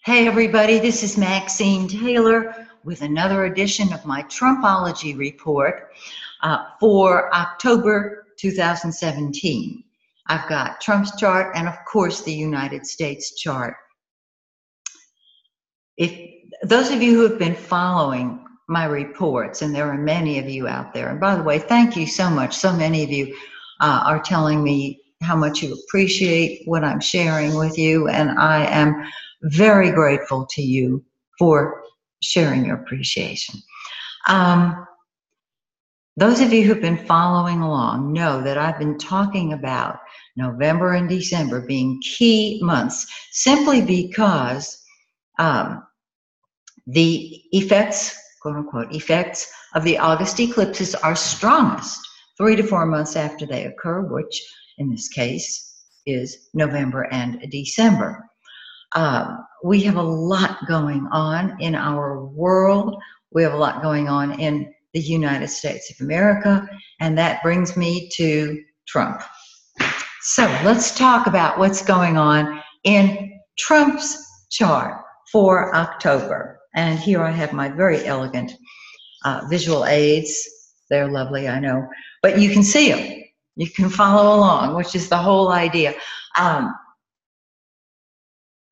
Hey everybody, this is Maxine Taylor with another edition of my Trumpology report for October 2017. I've got Trump's chart and of course the United States chart. If those of you who have been following my reports, and there are many of you out there, and by the way, thank you so much. So many of you are telling me how much you appreciate what I'm sharing with you, and I am very grateful to you for sharing your appreciation. Those of you who've been following along know that I've been talking about November and December being key months simply because the effects, quote unquote, effects of the August eclipses are strongest 3 to 4 months after they occur, which in this case is November and December. We have a lot going on in our world. We have a lot going on in the United States of America, and that brings me to Trump. So let's talk about what's going on in Trump's chart for October. And here I have my very elegant visual aids. They're lovely, I know, but you can see them. You can follow along, which is the whole idea.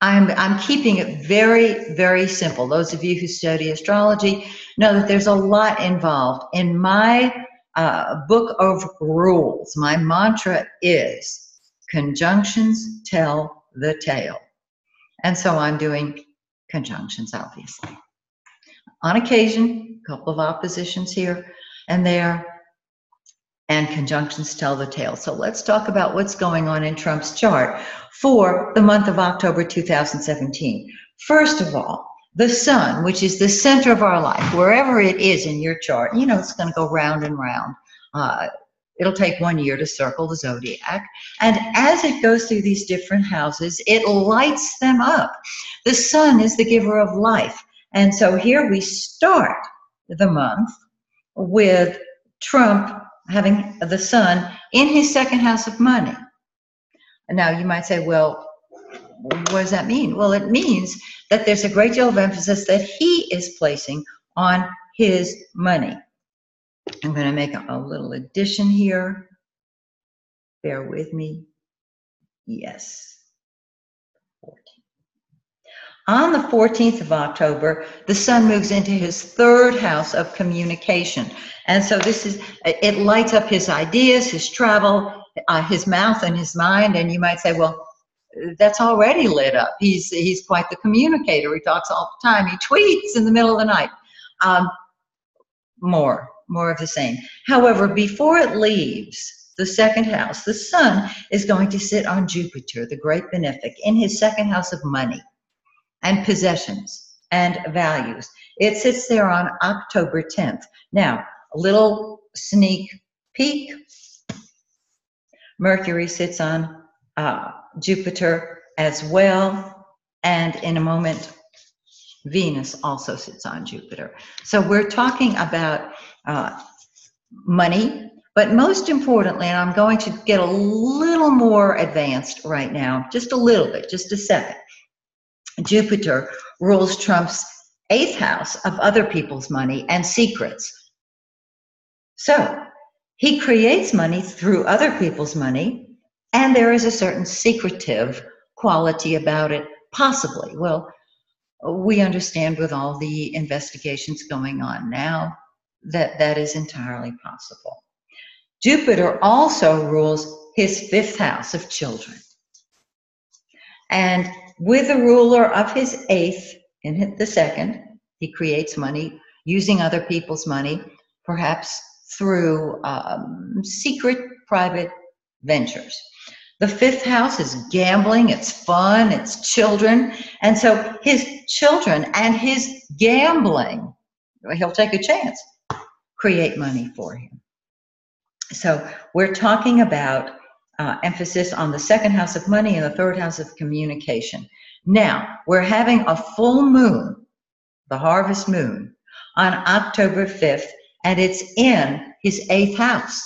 I'm keeping it very, very simple. Those of you who study astrology know that there's a lot involved. In my book of rules, my mantra is conjunctions tell the tale. And so I'm doing conjunctions, obviously. On occasion, a couple of oppositions here and there, and conjunctions tell the tale. So let's talk about what's going on in Trump's chart for the month of October 2017. First of all, the sun, which is the center of our life, wherever it is in your chart, you know it's going to go round and round. It'll take 1 year to circle the zodiac. And as it goes through these different houses, it lights them up. The sun is the giver of life. And so here we start the month with Trump having the sun in his second house of money. Now you might say, well, what does that mean? Well, it means that there's a great deal of emphasis that he is placing on his money. I'm going to make a little addition here. Bear with me. Yes. 14. On the 14th of October, the sun moves into his third house of communication. And so it lights up his ideas, his travel, his mouth and his mind. And you might say, well, that's already lit up. He's quite the communicator. He talks all the time. He tweets in the middle of the night. More of the same. However, before it leaves the second house, the sun is going to sit on Jupiter, the great benefic, in his second house of money and possessions and values. It sits there on October 10th. Now, a little sneak peek. Mercury sits on Jupiter as well, and in a moment, Venus also sits on Jupiter. So we're talking about money, but most importantly, and I'm going to get a little more advanced right now, just a little bit, just a second. Jupiter rules Trump's 8th house of other people's money and secrets. So he creates money through other people's money, and there is a certain secretive quality about it, possibly. Well, we understand with all the investigations going on now that that is entirely possible. Jupiter also rules his 5th house of children. And with the ruler of his 8th in the 2nd, he creates money using other people's money, perhaps through secret private ventures. The 5th house is gambling, it's fun, it's children. And so his children and his gambling, he'll take a chance, create money for him. So we're talking about emphasis on the 2nd house of money and the 3rd house of communication. Now, we're having a full moon, the harvest moon, on October 5th, and it's in his 8th house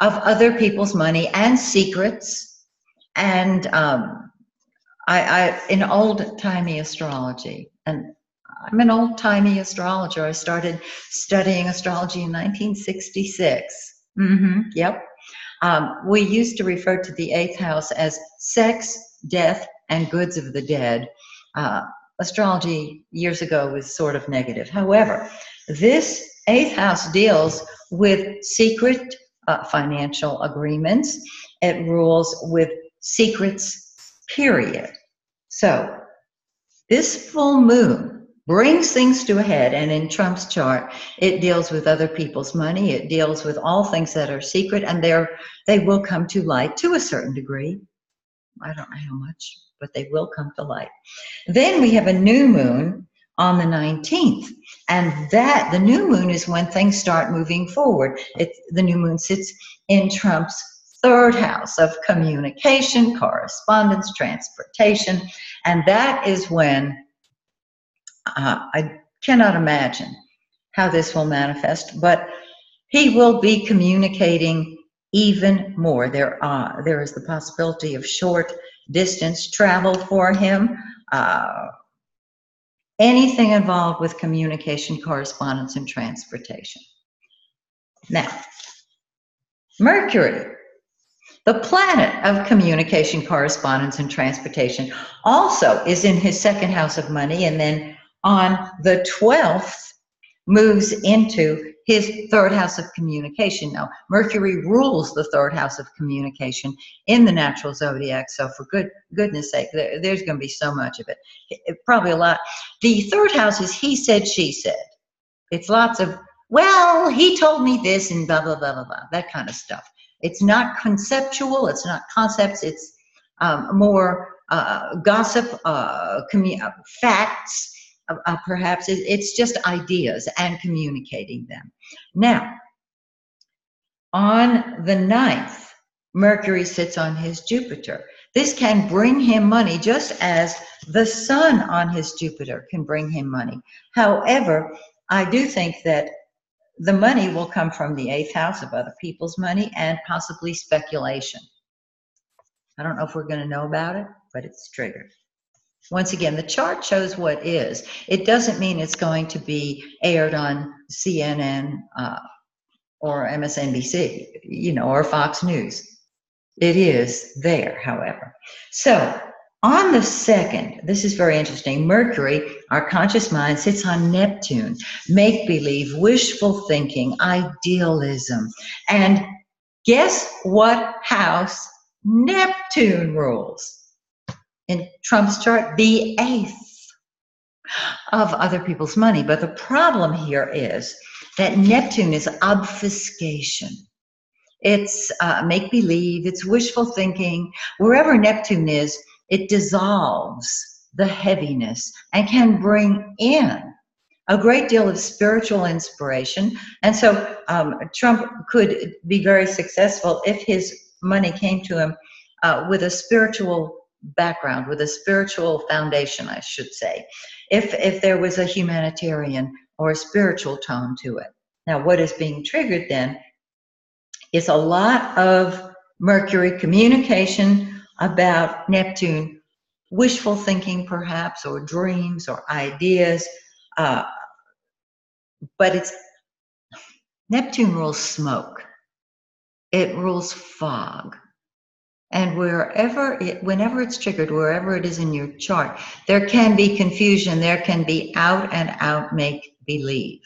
of other people's money and secrets and in old-timey astrology, and I'm an old-timey astrologer. I started studying astrology in 1966. Yep. We used to refer to the eighth house as sex, death, and goods of the dead. Astrology years ago was sort of negative. However, this eighth house deals with secret financial agreements. It rules with secrets, period. So this full moon brings things to a head, and in Trump's chart, it deals with other people's money. It deals with all things that are secret, and they will come to light to a certain degree. I don't know how much, but they will come to light. Then we have a new moon on the 19th, and the new moon is when things start moving forward. The new moon sits in Trump's third house of communication, correspondence, transportation, and that is when I cannot imagine how this will manifest, but he will be communicating even more. There is the possibility of short distance travel for him. Anything involved with communication, correspondence, and transportation. Now, Mercury, the planet of communication, correspondence, and transportation, also is in his second house of money, and then on the 12th moves into his third house of communication. Now, Mercury rules the third house of communication in the natural zodiac, so for goodness sake, there's going to be so much of it. Probably a lot. The third house is he said, she said. It's lots of, well, he told me this and blah, blah, blah, blah, blah, that kind of stuff. It's not conceptual, it's not concepts, it's more gossip, facts, perhaps. It's just ideas and communicating them. Now, on the 9th, Mercury sits on his Jupiter. This can bring him money just as the sun on his Jupiter can bring him money. However, I do think that the money will come from the 8th house of other people's money and possibly speculation. I don't know if we're going to know about it, but it's triggered. Once again, the chart shows what is. It doesn't mean it's going to be aired on CNN or MSNBC, or Fox News. It is there, however. So on the 2nd, this is very interesting, Mercury, our conscious mind, sits on Neptune, make-believe, wishful thinking, idealism. And guess what house Neptune rules? In Trump's chart, the 8th of other people's money. But the problem here is that Neptune is obfuscation. It's make-believe, it's wishful thinking. Wherever Neptune is, it dissolves the heaviness and can bring in a great deal of spiritual inspiration. And so Trump could be very successful if his money came to him with a spiritual background, with a spiritual foundation, I should say, if there was a humanitarian or a spiritual tone to it. Now, what is being triggered then is a lot of Mercury communication about Neptune, wishful thinking perhaps, or dreams or ideas, but Neptune rules smoke. It rules fog. And whenever it's triggered, wherever it is in your chart, there can be confusion. There can be out and out make-believe.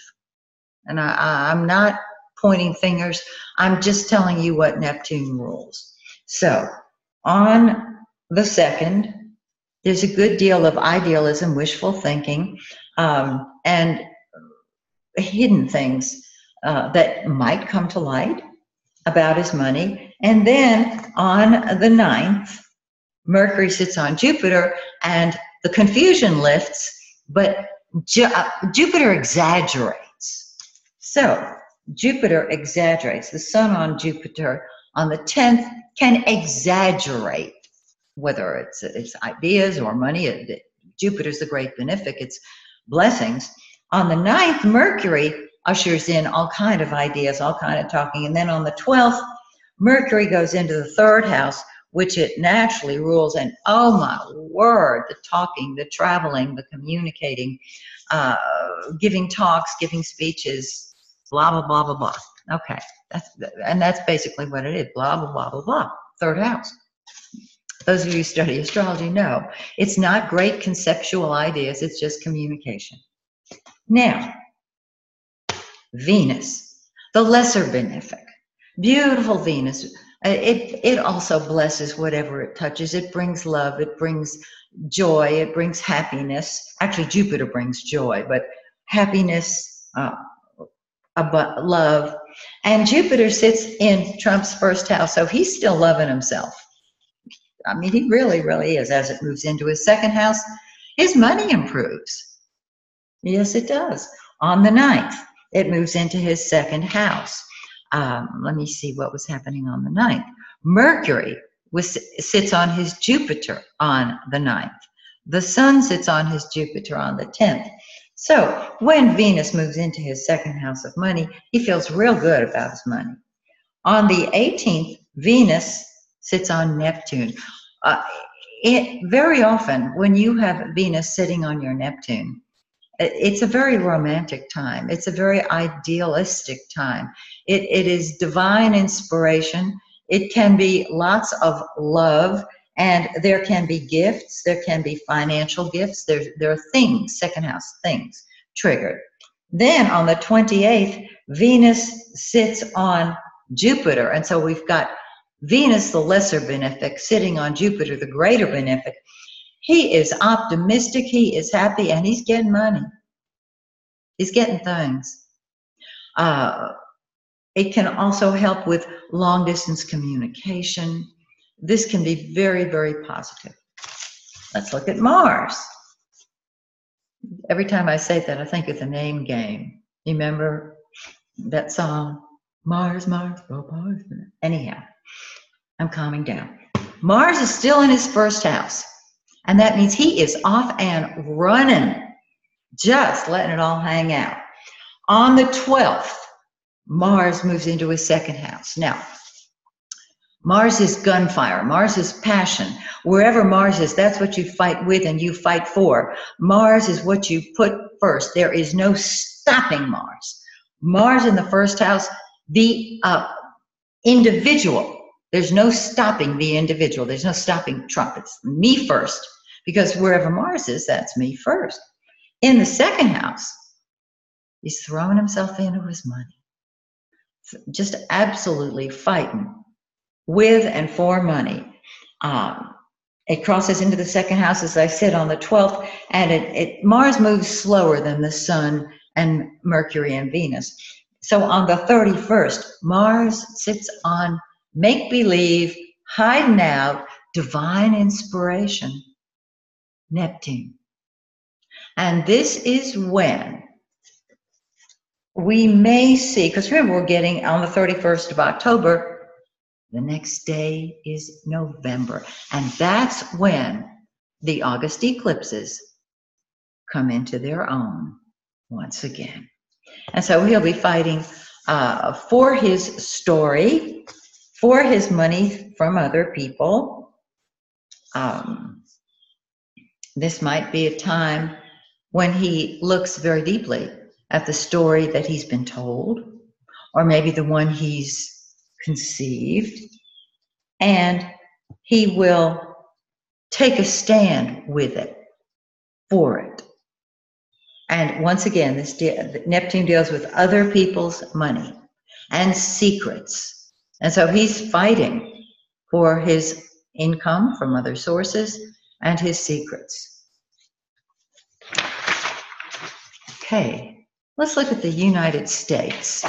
And I'm not pointing fingers. I'm just telling you what Neptune rules. So on the 2nd, there's a good deal of idealism, wishful thinking, and hidden things that might come to light about his money. And then on the 9th, Mercury sits on Jupiter and the confusion lifts, but Jupiter exaggerates. So Jupiter exaggerates. The sun on Jupiter on the 10th can exaggerate, whether it's ideas or money. Jupiter's the great benefic, it's blessings. On the 9th, Mercury ushers in all kind of ideas, all kind of talking. And then on the 12th, Mercury goes into the 3rd house which it naturally rules. And oh my word, the talking, the traveling, the communicating, giving talks, giving speeches, blah, blah, blah, blah, blah. Okay, that's basically what it is, blah, blah, blah, blah, blah. Third house. Those of you who study astrology know it's not great conceptual ideas, it's just communication. Now, Venus, the lesser benefic, beautiful Venus. It also blesses whatever it touches. It brings love, it brings joy, it brings happiness. Actually, Jupiter brings joy, but happiness, love. And Jupiter sits in Trump's first house, so he's still loving himself. I mean, he really, really is. As it moves into his second house, his money improves. Yes, it does. On the 9th, it moves into his second house. Let me see what was happening on the 9th. Mercury sits on his Jupiter on the 9th. The Sun sits on his Jupiter on the 10th. So when Venus moves into his second house of money, he feels real good about his money. On the 18th, Venus sits on Neptune. Very often, when you have Venus sitting on your Neptune, it's a very romantic time. It's a very idealistic time. It is divine inspiration. It can be lots of love, and there can be gifts. There can be financial gifts. There are things, second house things, triggered. Then on the 28th, Venus sits on Jupiter, and so we've got Venus, the lesser benefic, sitting on Jupiter, the greater benefic. He is optimistic, he is happy, and he's getting money. He's getting things. It can also help with long-distance communication. This can be very, very positive. Let's look at Mars. Every time I say that, I think of the Name Game. You remember that song? Mars, Mars, oh Mars. Anyhow, I'm calming down. Mars is still in his first house. And that means he is off and running, just letting it all hang out. On the 12th, Mars moves into his second house. Now, Mars is gunfire. Mars is passion. Wherever Mars is, that's what you fight with and you fight for. Mars is what you put first. There is no stopping Mars. Mars in the first house, the individual. There's no stopping the individual. There's no stopping Trump. It's me first. Because wherever Mars is, that's me first. In the second house, he's throwing himself into his money. Just absolutely fighting with and for money. It crosses into the second house, as I said, on the 12th, and Mars moves slower than the Sun and Mercury and Venus. So on the 31st, Mars sits on make-believe, hiding out, divine inspiration, Neptune. And this is when we may see, because remember, we're getting on the 31st of October, the next day is November. And that's when the August eclipses come into their own once again. And so he'll be fighting for his story, for his money from other people. This might be a time when he looks very deeply at the story that he's been told, or maybe the one he's conceived, and he will take a stand with it, for it. And once again, Neptune deals with other people's money and secrets. And so he's fighting for his income from other sources and his secrets. Okay, let's look at the United States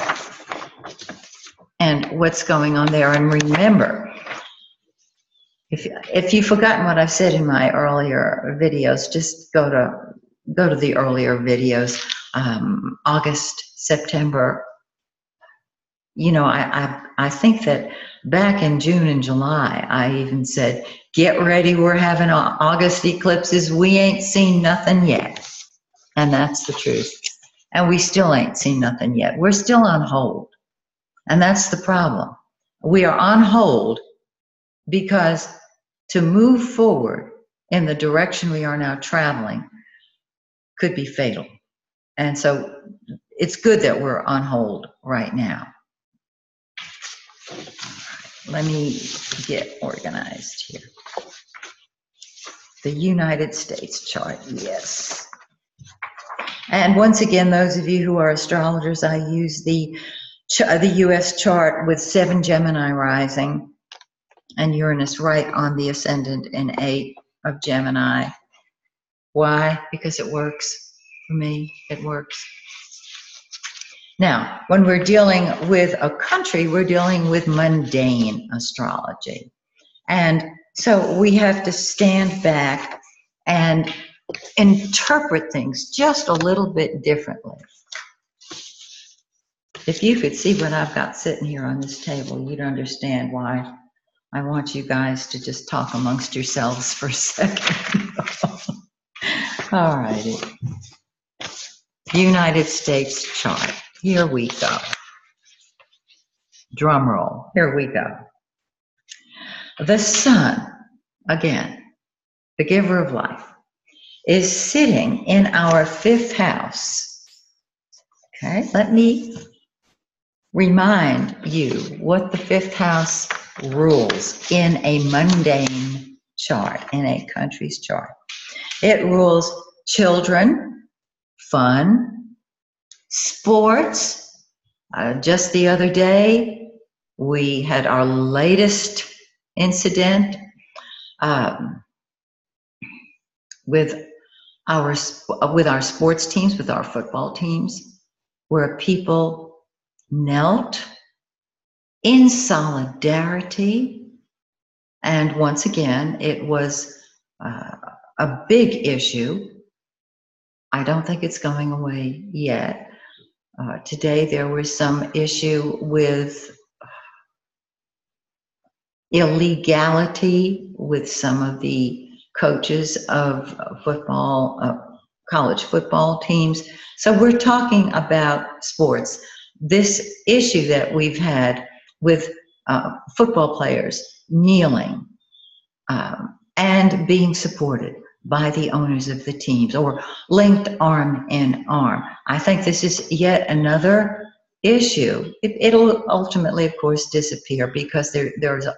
and what's going on there. And remember, if you've forgotten what I've said in my earlier videos, just go to the earlier videos, August, September. You know, I think that back in June and July, I even said, get ready, we're having August eclipses. We ain't seen nothing yet. And that's the truth. And we still ain't seen nothing yet. We're still on hold. And that's the problem. We are on hold because to move forward in the direction we are now traveling could be fatal. And so it's good that we're on hold right now. Let me get organized here. The United States chart, yes. And once again, those of you who are astrologers, I use the U.S. chart with 7 Gemini rising and Uranus right on the ascendant in 8 of Gemini. Why? Because it works for me. It works. Now, when we're dealing with a country, we're dealing with mundane astrology. And so we have to stand back and interpret things just a little bit differently. If you could see what I've got sitting here on this table, you'd understand why I want you guys to just talk amongst yourselves for a second. All righty. United States chart. Here we go. Drum roll. Here we go. The sun, again, the giver of life, is sitting in our 5th house. Okay, let me remind you what the 5th house rules in a mundane chart, in a country's chart. It rules children, fun, sports. Just the other day, we had our latest incident with our sports teams, with our football teams, where people knelt in solidarity. And once again, it was a big issue. I don't think it's going away yet. Today there was some issue with illegality with some of the coaches of football, college football teams. So we're talking about sports. This issue that we've had with football players kneeling and being supported by the owners of the teams, or linked arm in arm. I think this is yet another issue. It'll ultimately, of course, disappear because there's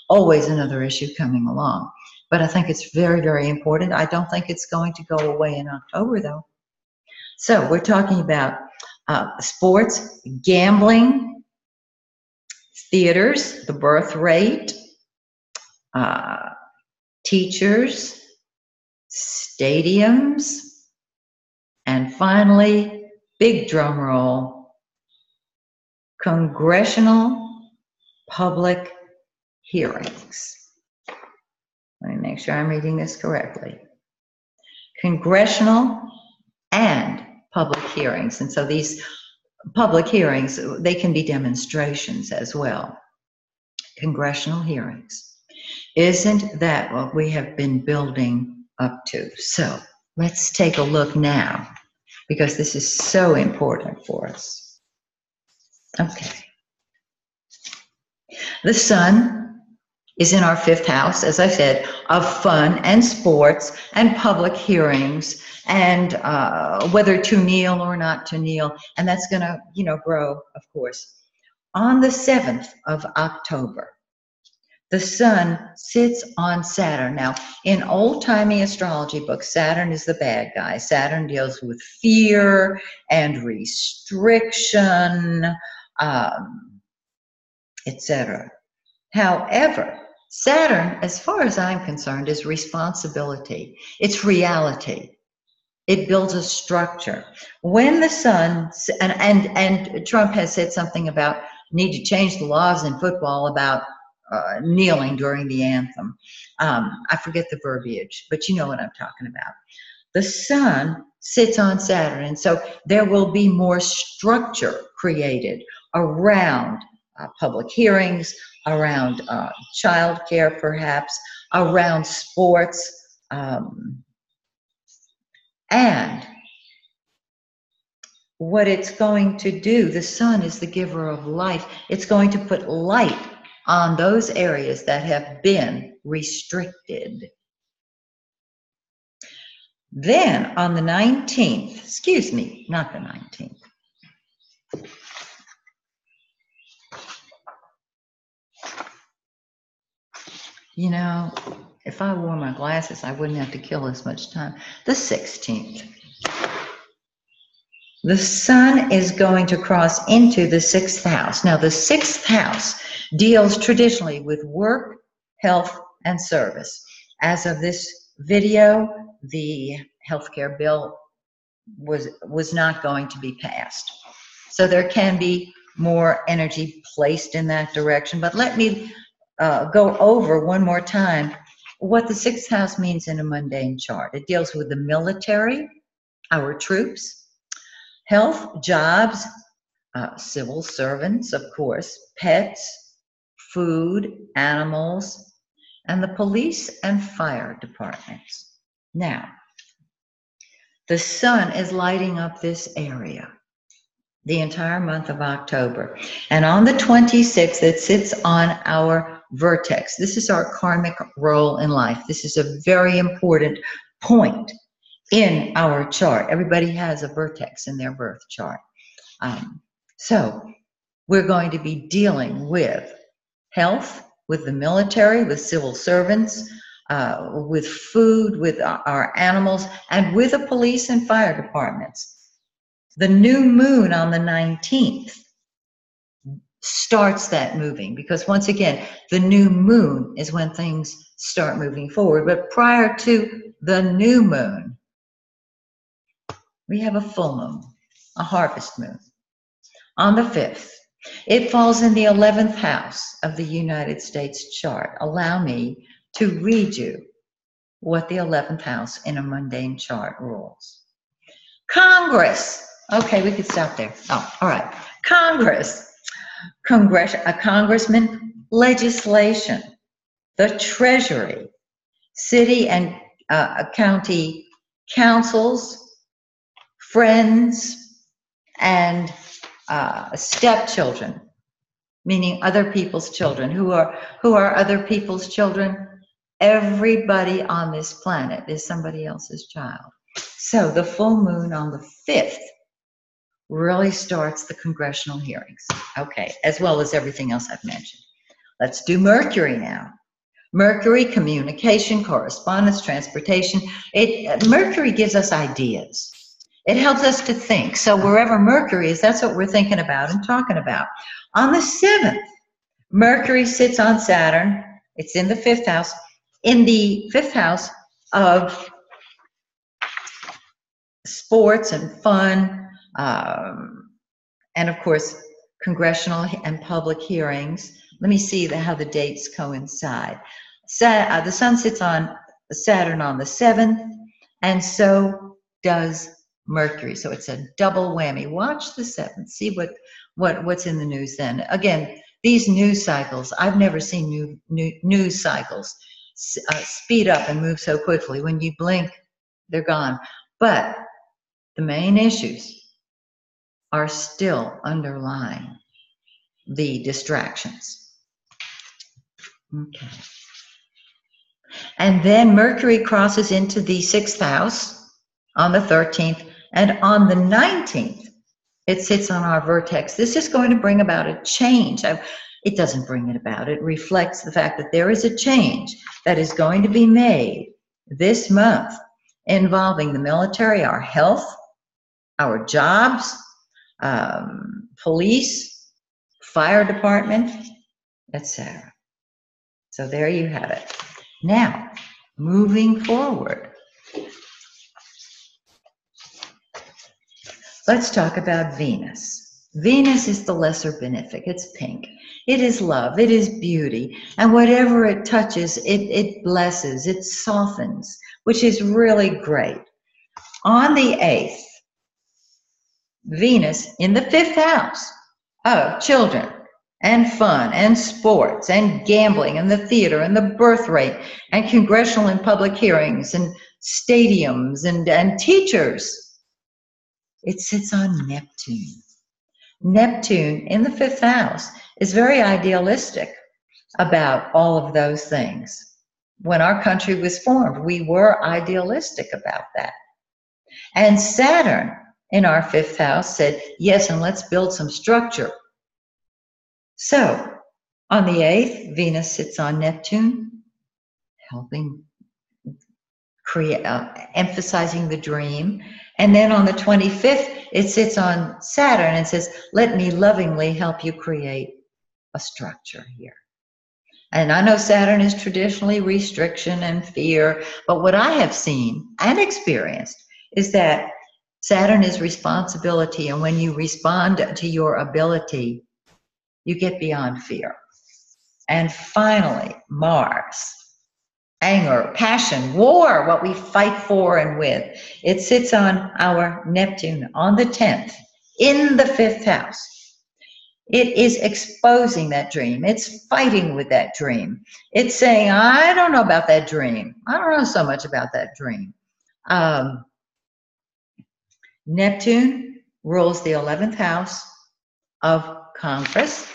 always another issue coming along. But I think it's very, very important. I don't think it's going to go away in October, though. So we're talking about sports, gambling, theaters, the birth rate, teachers, stadiums, and finally, big drum roll, congressional public hearings. Let me make sure I'm reading this correctly. Congressional and public hearings. And so these public hearings, they can be demonstrations as well. Congressional hearings. Isn't that what we have been building up to? So let's take a look now, because this is so important for us. Okay. The sun is in our 5th house, as I said, of fun and sports and public hearings and whether to kneel or not to kneel. And that's going to, grow, of course. On the 7th of October, the sun sits on Saturn. Now, in old-timey astrology books, Saturn is the bad guy. Saturn deals with fear and restriction, etc. However, Saturn, as far as I'm concerned, is responsibility. It's reality. It builds a structure. When the sun, and Trump has said something about need to change the laws in football about kneeling during the anthem. I forget the verbiage, but you know what I'm talking about. The sun sits on Saturn, and so there will be more structure created around public hearings, around childcare perhaps, around sports, and what it's going to do, the sun is the giver of life. It's going to put light on those areas that have been restricted. Then on the 19th, excuse me, not the 19th. You know, if I wore my glasses, I wouldn't have to kill as much time. The 16th. The sun is going to cross into the 6th house. Now, the 6th house deals traditionally with work, health, and service. As of this video, the healthcare bill was not going to be passed. So there can be more energy placed in that direction. But let me go over one more time what the 6th house means in a mundane chart. It deals with the military, our troops, health, jobs, civil servants, of course, pets, food, animals, and the police and fire departments. Now, the sun is lighting up this area the entire month of October. And on the 26th, it sits on our vertex. This is our karmic role in life. This is a very important point in our chart. Everybody has a vertex in their birth chart. So we're going to be dealing with health, with the military, with civil servants, with food, with our animals, and with the police and fire departments. The new moon on the 19th starts that moving, because once again, the new moon is when things start moving forward. But prior to the new moon, we have a full moon, a harvest moon, on the 5th. It falls in the 11th house of the United States chart. Allow me to read you what the 11th house in a mundane chart rules. Congress. Okay, we could stop there. Oh, all right. Congress. A congressman, legislation, the Treasury, city and county councils, friends, and stepchildren, meaning other people's children. Who are other people's children? Everybody on this planet is somebody else's child. So the full moon on the 5th really starts the congressional hearings, okay, as well as everything else I've mentioned. Let's do Mercury now. Mercury, communication, correspondence, transportation. Mercury gives us ideas. It helps us to think. So wherever Mercury is, that's what we're thinking about and talking about. On the 7th, Mercury sits on Saturn. It's in the 5th house. In the 5th house of sports and fun, and of course, congressional and public hearings. Let me see how the dates coincide. The sun sits on Saturn on the 7th, and so does Mercury. So it's a double whammy. Watch the 7th. See what's in the news then. Again, these news cycles, I've never seen news cycles speed up and move so quickly. When you blink, they're gone. But the main issues are still underlying the distractions. Okay. And then Mercury crosses into the 6th house on the 13th, and on the 19th, it sits on our vertex. This is going to bring about a change. It doesn't bring it about. It reflects the fact that there is a change that is going to be made this month involving the military, our health, our jobs, police, fire department, etc. So there you have it. Now, moving forward, let's talk about Venus. Venus is the lesser benefic. It's pink. It is love. It is beauty. And whatever it touches, it blesses. It softens, which is really great. On the 8th, Venus in the 5th house of children and fun and sports and gambling and the theater and the birth rate and congressional and public hearings and stadiums and teachers. It sits on Neptune. Neptune in the 5th house is very idealistic. about all of those things. When our country was formed, we were idealistic about that. And Saturn in our fifth house said, yes, and let's build some structure. So on the 8th, Venus sits on Neptune, helping create, emphasizing the dream. And then on the 25th, it sits on Saturn and says, let me lovingly help you create a structure here. And I know Saturn is traditionally restriction and fear, but what I have seen and experienced is that Saturn is responsibility, and when you respond to your ability, you get beyond fear. And finally, Mars, anger, passion, war, what we fight for and with. It sits on our Neptune on the 10th in the 5th house. It is exposing that dream. It's fighting with that dream. It's saying, I don't know about that dream. I don't know so much about that dream. Neptune rules the 11th house of Congress,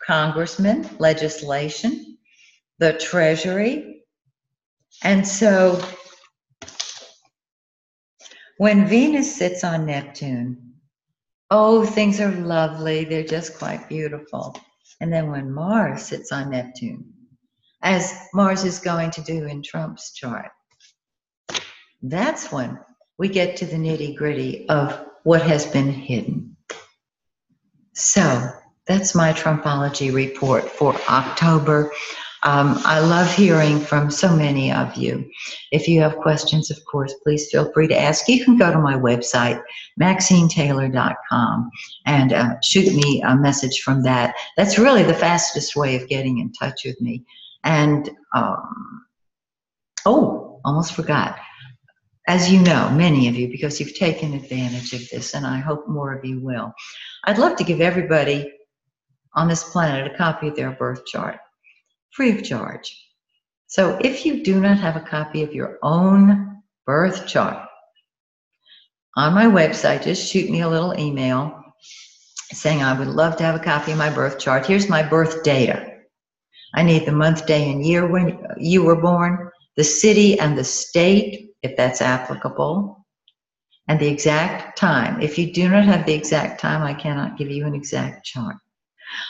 congressmen, legislation, the Treasury. And so when Venus sits on Neptune, oh, things are lovely. They're just quite beautiful. And then when Mars sits on Neptune, as Mars is going to do in Trump's chart, that's when we get to the nitty-gritty of what has been hidden. So that's my Trumpology report for October. I love hearing from so many of you. If you have questions, of course, please feel free to ask. You can go to my website, MaxineTaylor.com, and shoot me a message from that. That's really the fastest way of getting in touch with me. And, oh, almost forgot. As you know, many of you, because you've taken advantage of this, and I hope more of you will, I'd love to give everybody on this planet a copy of their birth chart, free of charge. So if you do not have a copy of your own birth chart, on my website, just shoot me a little email saying I would love to have a copy of my birth chart. Here's my birth data. I need the month, day, and year when you were born, the city and the state, if that's applicable, and the exact time. If you do not have the exact time, I cannot give you an exact chart.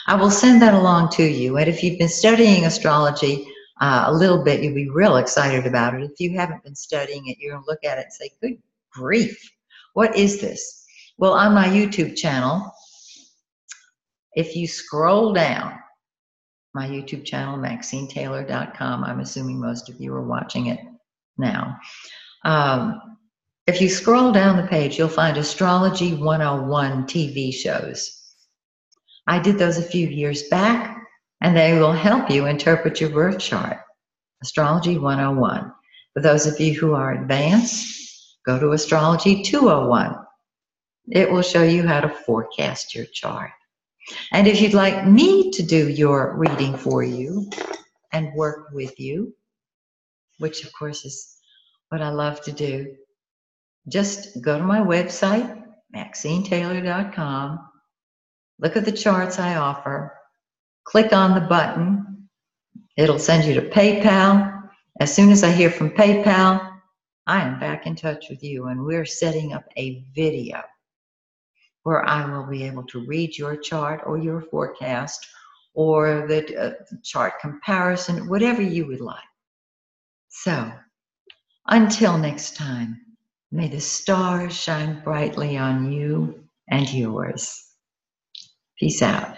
I will send that along to you, and if you've been studying astrology a little bit, you'll be real excited about it. If you haven't been studying it, you're going to look at it and say, good grief, what is this? Well, on my YouTube channel, if you scroll down, my YouTube channel, MaxineTaylor.com, I'm assuming most of you are watching it now. If you scroll down the page, you'll find Astrology 101 TV shows. I did those a few years back, and they will help you interpret your birth chart. Astrology 101. For those of you who are advanced, go to Astrology 201. It will show you how to forecast your chart. And if you'd like me to do your reading for you and work with you, which of course is what I love to do, just go to my website, MaxineTaylor.com, look at the charts I offer, click on the button, it'll send you to PayPal. As soon as I hear from PayPal, I am back in touch with you, and we're setting up a video where I will be able to read your chart or your forecast or the chart comparison, whatever you would like. So, until next time, may the stars shine brightly on you and yours. Peace out.